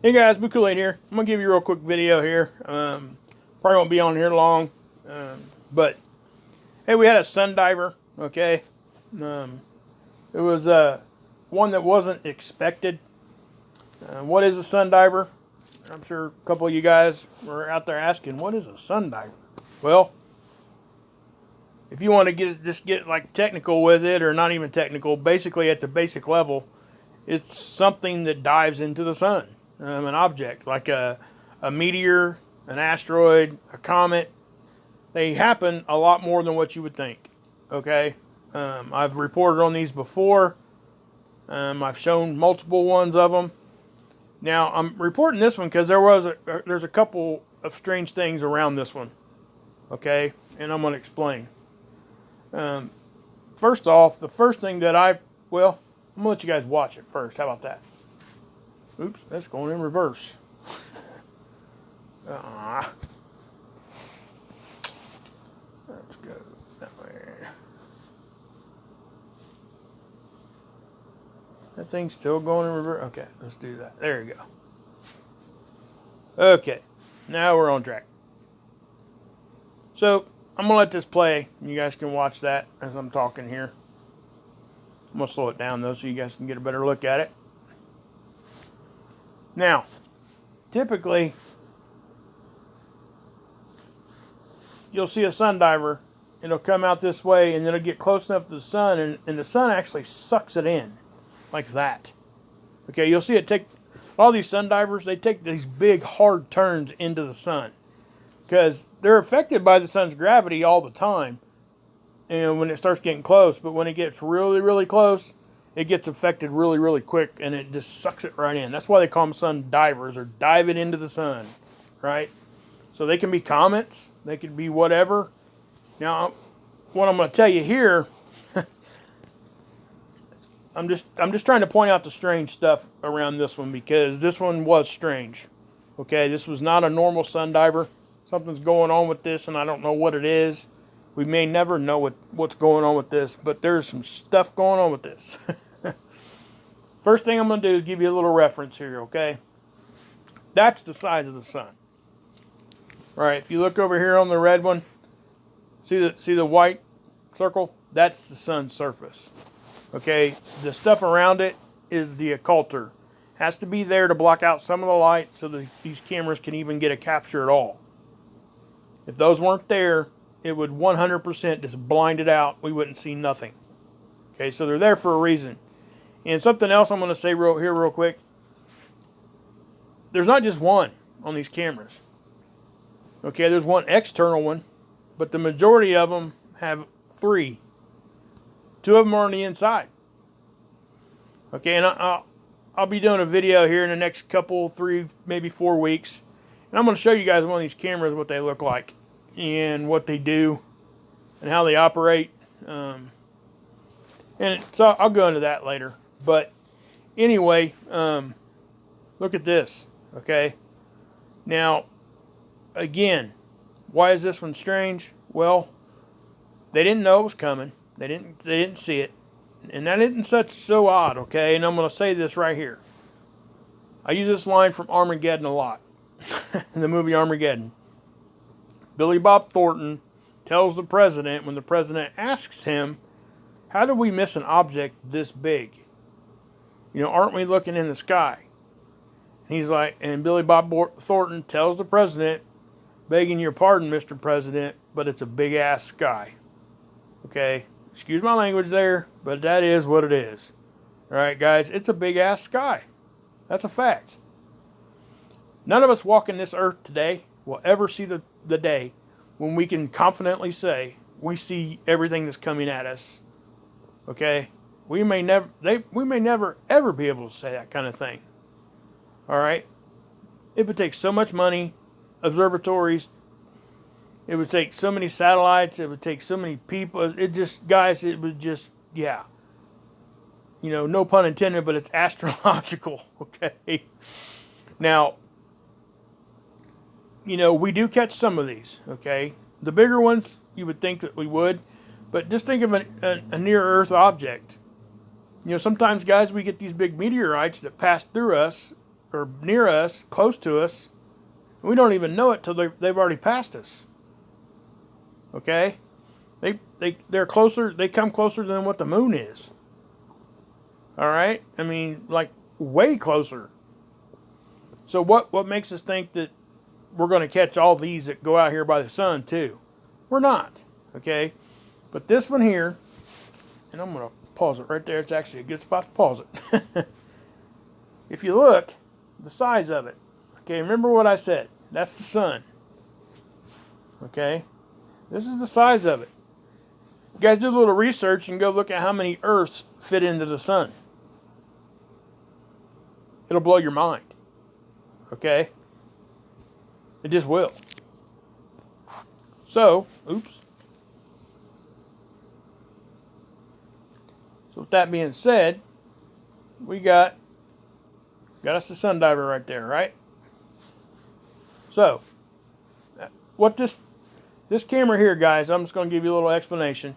Hey guys, Boo Kool-Aid here. I'm gonna give you a real quick video here. Probably won't be on here long, but hey, we had a sun diver. Okay, um, it was one that wasn't expected. What is a sun diver? I'm sure a couple of you guys were out there asking, what is a sun diver? Well, if you want to just get like technical with it, or not even technical, basically at the basic level, it's something that dives into the sun, an object like a meteor, an asteroid, a comet. They happen a lot more than what you would think. Okay, I've reported on these before. I've shown multiple ones of them. Now I'm reporting this one because there's a couple of strange things around this one. Okay, and I'm going to explain. Um, First off, the first thing that well, I'm gonna let you guys watch it first. How about that? Oops, that's going in reverse. Ah, let's go that way. That thing's still going in reverse. Okay, let's do that. There you go. Okay, now we're on track. So I'm gonna let this play. You guys can watch that as I'm talking here. I'm gonna slow it down though, so you guys can get a better look at it. Now, typically, you'll see a sun diver. It'll come out this way, and it'll get close enough to the sun, and the sun actually sucks it in, like that. Okay, you'll see it take, all these sun divers, they take these big hard turns into the sun, because they're affected by the sun's gravity all the time, and when it starts getting close, but when it gets really, really close, it gets affected really, really quick, and it just sucks it right in. That's why they call them sun divers, or diving into the sun, right? So they can be comets, they could be whatever. Now, what I'm going to tell you here, I'm just trying to point out the strange stuff around this one, because this one was strange. Okay, this was not a normal sun diver. Something's going on with this, and I don't know what it is. We may never know what's going on with this, but there's some stuff going on with this. First thing I'm going to do is give you a little reference here, okay? That's the size of the sun. All right, if you look over here on the red one, see the white circle? That's the sun's surface. Okay, the stuff around it is the occulter. Has to be there to block out some of the light so that these cameras can even get a capture at all. If those weren't there, it would 100% just blind it out. We wouldn't see nothing. Okay, so they're there for a reason. And something else I'm going to say real quick. There's not just one on these cameras. Okay, there's one external one, but the majority of them have three. Two of them are on the inside. Okay, and I'll be doing a video here in the next couple, 3, maybe 4 weeks. And I'm going to show you guys one of these cameras, what they look like, and what they do, and how they operate. And so I'll go into that later. But anyway, look at this. Okay. Now, again, why is this one strange? Well, they didn't know it was coming. They didn't see it. And that isn't so odd, okay? And I'm going to say this right here. I use this line from Armageddon a lot. In the movie Armageddon. Billy Bob Thornton tells the president, when the president asks him, how did we miss an object this big? You know, aren't we looking in the sky? And he's like, and Billy Bob Thornton tells the president, begging your pardon, Mr. President, but it's a big ass sky. Okay? Excuse my language there, but that is what it is. Alright, guys, it's a big ass sky. That's a fact. None of us walking this earth today will ever see the day when we can confidently say we see everything that's coming at us. Okay? We may never ever be able to say that kind of thing. Alright? It would take so much money, observatories, it would take so many satellites, it would take so many people. It would just, yeah. You know, no pun intended, but it's astrological, okay? Now, you know, we do catch some of these, okay? The bigger ones, you would think that we would, but just think of a near-Earth object. You know, sometimes, guys, we get these big meteorites that pass through us, or near us, close to us. We don't even know it till they've already passed us. Okay? They're closer, they come closer than what the moon is. All right? I mean, like, way closer. So what makes us think that we're going to catch all these that go out here by the sun too? We're not. Okay? But this one here, and I'm going to pause it right there. It's actually a good spot to pause it. If you look, the size of it. Okay, remember what I said. That's the sun. Okay? This is the size of it. You guys do a little research and go look at how many Earths fit into the sun. It'll blow your mind. Okay? It just will. So, oops. So with that being said, we got us the sun diver right there, right? So, what this camera here, guys, I'm just going to give you a little explanation.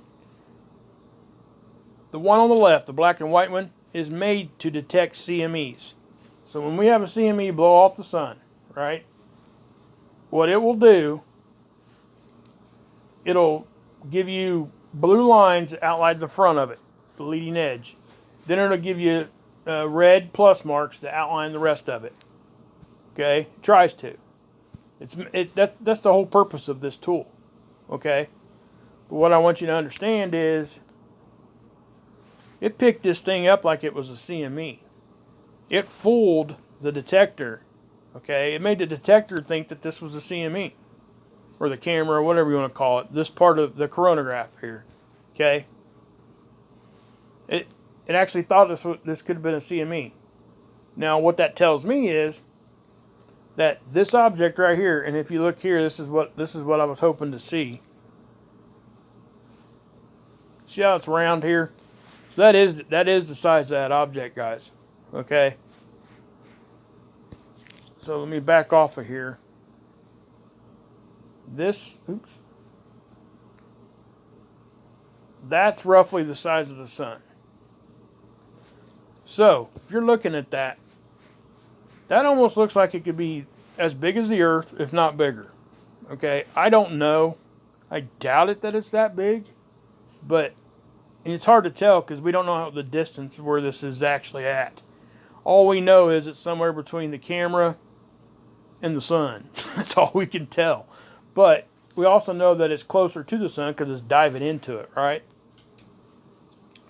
The one on the left, the black and white one, is made to detect CMEs. So when we have a CME blow off the sun, right, what it will do, it'll give you blue lines outline the front of it, the leading edge. Then it'll give you red plus marks to outline the rest of it. Okay, it tries to. That's the whole purpose of this tool. Okay, but what I want you to understand is, it picked this thing up like it was a CME. It fooled the detector. Okay, it made the detector think that this was a CME, or the camera, or whatever you want to call it. This part of the coronagraph here. Okay, it actually thought this could have been a CME. Now, what that tells me is that this object right here, and if you look here, this is what I was hoping to see. See how it's round here? So that is the size of that object, guys. Okay. So let me back off of here. Oops. That's roughly the size of the sun. So, if you're looking at that, that almost looks like it could be as big as the Earth, if not bigger. Okay, I don't know. I doubt it that it's that big, but it's hard to tell because we don't know the distance where this is actually at. All we know is it's somewhere between the camera and the sun. That's all we can tell. But we also know that it's closer to the sun because it's diving into it, right?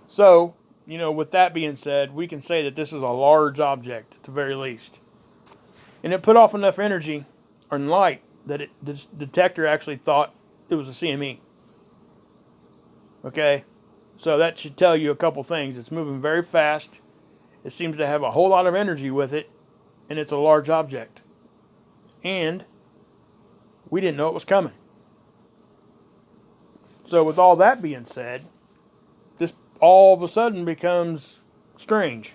So, with that being said, we can say that this is a large object at the very least. And it put off enough energy or light that this detector actually thought it was a CME. Okay? So that should tell you a couple things. It's moving very fast. It seems to have a whole lot of energy with it. And it's a large object. And we didn't know it was coming. So with all that being said, this all of a sudden becomes strange.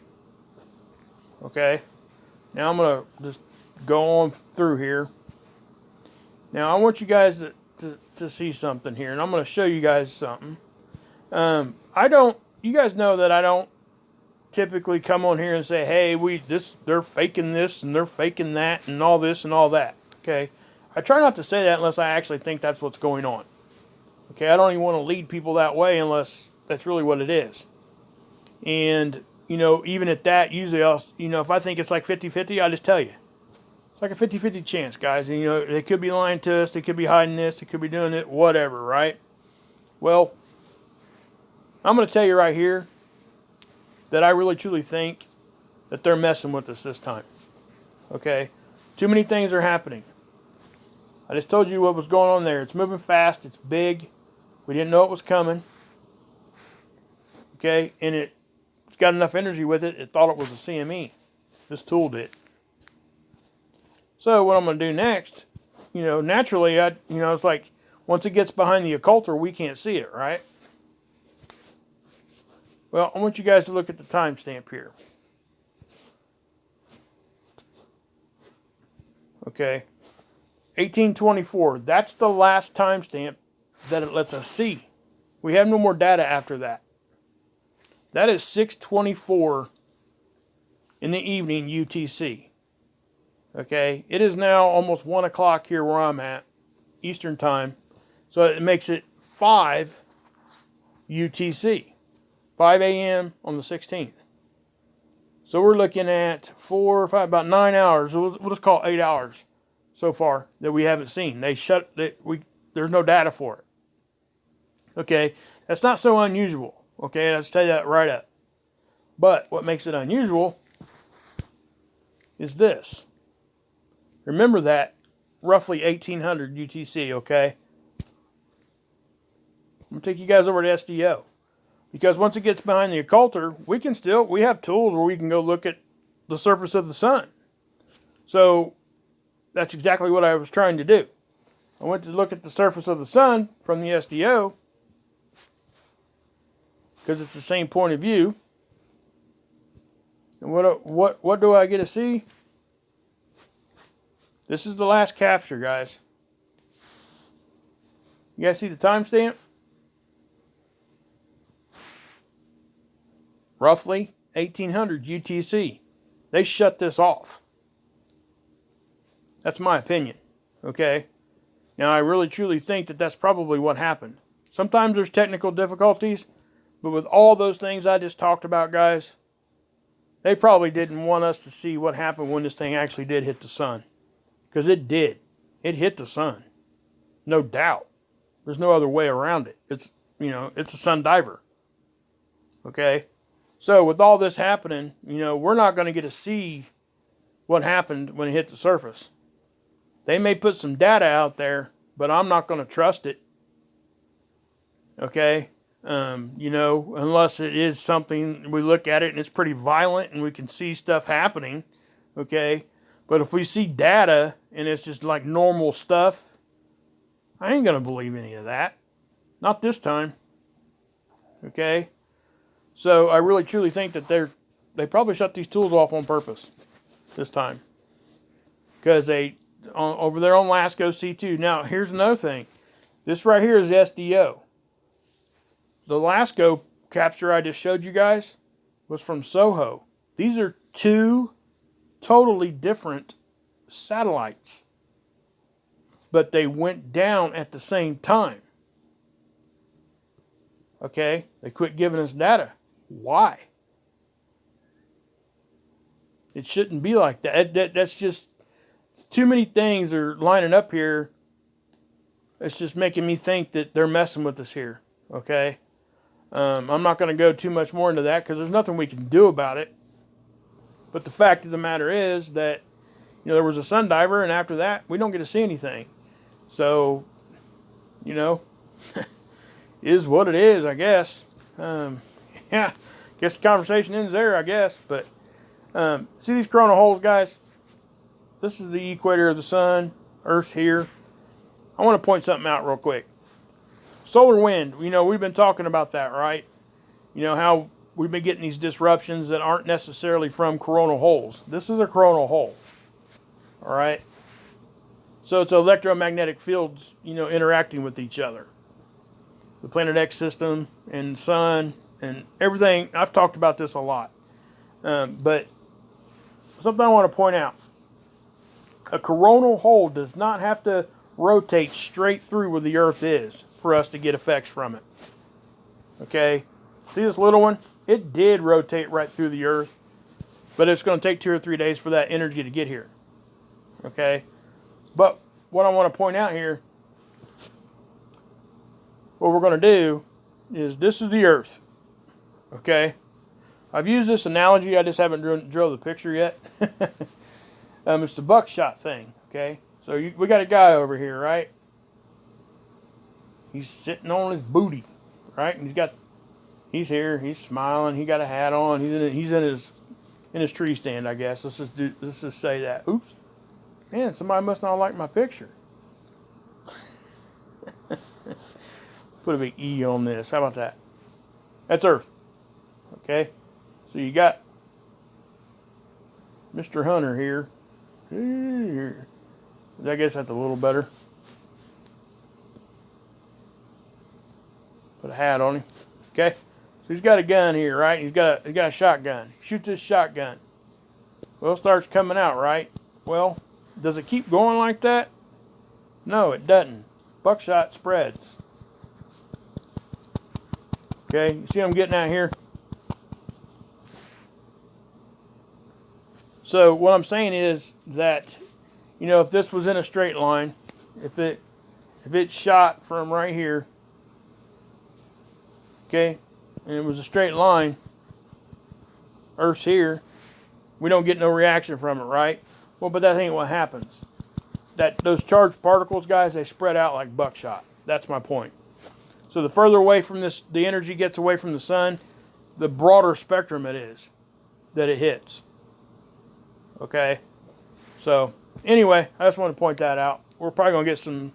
Okay? Now I'm going to just go on through here. Now I want you guys to see something here. And I'm going to show you guys something. You guys know that I don't typically come on here and say, hey, they're faking this and they're faking that and all this and all that. Okay. I try not to say that unless I actually think that's what's going on. Okay. I don't even want to lead people that way unless that's really what it is. And, even at that, usually if I think it's like 50-50, I just tell you. It's like a 50-50 chance, guys. And, they could be lying to us. They could be hiding this. They could be doing it, whatever, right? Well, I'm going to tell you right here that I really truly think that they're messing with us this time. Okay? Too many things are happening. I just told you what was going on there. It's moving fast. It's big. We didn't know it was coming. Okay? And it's got enough energy with it. It thought it was a CME. This tool did. So what I'm going to do next, naturally, it's like once it gets behind the occulter, we can't see it, right? Well, I want you guys to look at the timestamp here. Okay. 1824. That's the last timestamp that it lets us see. We have no more data after that. That is 6:24 in the evening UTC. Okay, it is now almost 1 o'clock here where I'm at, Eastern time. So it makes it 5 UTC, 5 a.m. on the 16th. So we're looking at 4 or 5, about 9 hours. We'll just call it 8 hours so far that we haven't seen. There's no data for it. Okay, that's not so unusual. Okay, let's tell you that right up. But what makes it unusual is this. Remember that roughly 1800 UTC, okay? I'm going to take you guys over to SDO. Because once it gets behind the occulter, we have tools where we can go look at the surface of the sun. So that's exactly what I was trying to do. I went to look at the surface of the sun from the SDO because it's the same point of view. And what do I get to see? This is the last capture, guys. You guys see the timestamp? Roughly 1800 UTC. They shut this off. That's my opinion. Okay? Now, I really truly think that that's probably what happened. Sometimes there's technical difficulties, but with all those things I just talked about, guys, they probably didn't want us to see what happened when this thing actually did hit the sun. Because it did. It hit the sun. No doubt. There's no other way around it. It's a sun diver. Okay? So with all this happening, we're not going to get to see what happened when it hit the surface. They may put some data out there, but I'm not going to trust it. Okay? Unless it is something, we look at it and it's pretty violent and we can see stuff happening. Okay? But if we see data and it's just like normal stuff, I ain't going to believe any of that. Not this time. Okay? So I really truly think that they probably shut these tools off on purpose this time. Because over there on LASCO C2. Now, here's another thing. This right here is SDO. The LASCO capture I just showed you guys was from SOHO. These are two totally different satellites. But they went down at the same time. Okay? They quit giving us data. Why? It shouldn't be like that. That's just too many things are lining up here. It's just making me think that they're messing with us here. Okay? I'm not going to go too much more into that because there's nothing we can do about it. But the fact of the matter is that there was a sun diver, and after that, we don't get to see anything. So, is what it is, I guess. Yeah, guess the conversation ends there, I guess. But see these coronal holes, guys? This is the equator of the sun. Earth's here. I want to point something out real quick. Solar wind, we've been talking about that, right? How we've been getting these disruptions that aren't necessarily from coronal holes. This is a coronal hole. All right? So it's electromagnetic fields, interacting with each other. The Planet X system and sun and everything. I've talked about this a lot. But something I want to point out. A coronal hole does not have to rotate straight through where the Earth is for us to get effects from it. Okay? See this little one? It did rotate right through the Earth. But it's going to take 2 or 3 days for that energy to get here. Okay? But what I want to point out here, what we're going to do is this is the Earth. Okay? I've used this analogy. I just haven't drilled the picture yet. It's the buckshot thing. Okay? So we got a guy over here, right? He's sitting on his booty, right? And he's here. He's smiling. He got a hat on. He's in his tree stand, I guess. Let's just say that. Oops. Man, somebody must not like my picture. Put a big E on this. How about that? That's Earth. Okay? So you got Mr. Hunter here. I guess that's a little better. Put a hat on him. Okay? So he's got a gun here, right? He's got a shotgun. Shoots this shotgun. Well, it starts coming out, right? Well, Does it keep going like that? No, it doesn't. Buckshot spreads. Okay, you see what I'm getting at here? So what I'm saying is that, you know, if this was in a straight line, if it shot from right here, okay, and it was a straight line, Earth's here, we don't get no reaction from it, right? Well, but that ain't what happens. Those charged particles, guys, they spread out like buckshot. That's my point. So the further away from this, the energy gets away from the sun, the broader spectrum it is that it hits. Okay? So, anyway, I just want to point that out. We're probably going to get some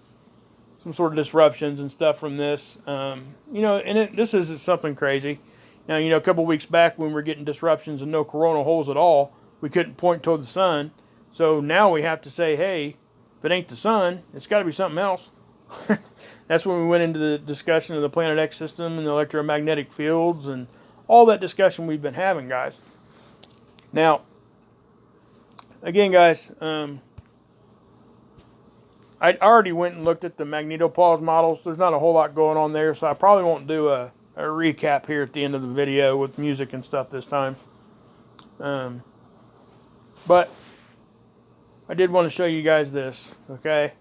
sort of disruptions and stuff from this. You know, and this isn't something crazy. Now, you know, a couple weeks back when we were getting disruptions and no coronal holes at all, we couldn't point toward the sun. So now we have to say, hey, if it ain't the sun, it's got to be something else. That's when we went into the discussion of the Planet X system and the electromagnetic fields and all that discussion we've been having, guys. Now, again, guys, I already went and looked at the magnetopause models. There's not a whole lot going on there, so I probably won't do a recap here at the end of the video with music and stuff this time. But I did want to show you guys this, okay?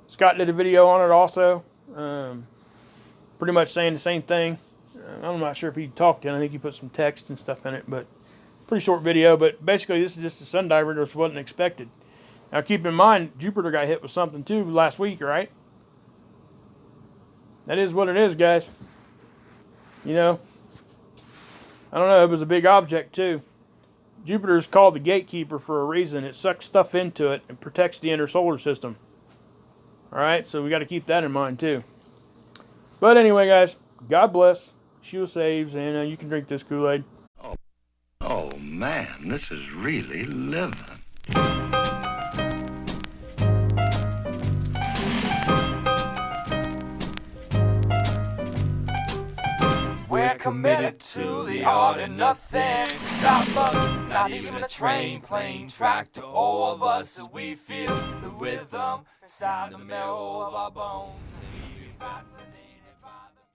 Scott did a video on it also, pretty much saying the same thing. I'm not sure if he talked in. I think he put some text and stuff in it, but pretty short video. But basically, this is just a sundiver that wasn't expected. Now, keep in mind, Jupiter got hit with something too last week, right? That is what it is, guys. You know, I don't know. It was a big object too. Jupiter is called the gatekeeper for a reason. It sucks stuff into it and protects the inner solar system. All right, so we got to keep that in mind too. But anyway, guys, God bless. Shua saves, and you can drink this Kool-Aid. Oh man, this is really living. We're committed to the art and nothing can stop us. Not even a train, plane, tractor, all of us as we feel the rhythm inside the marrow of our bones.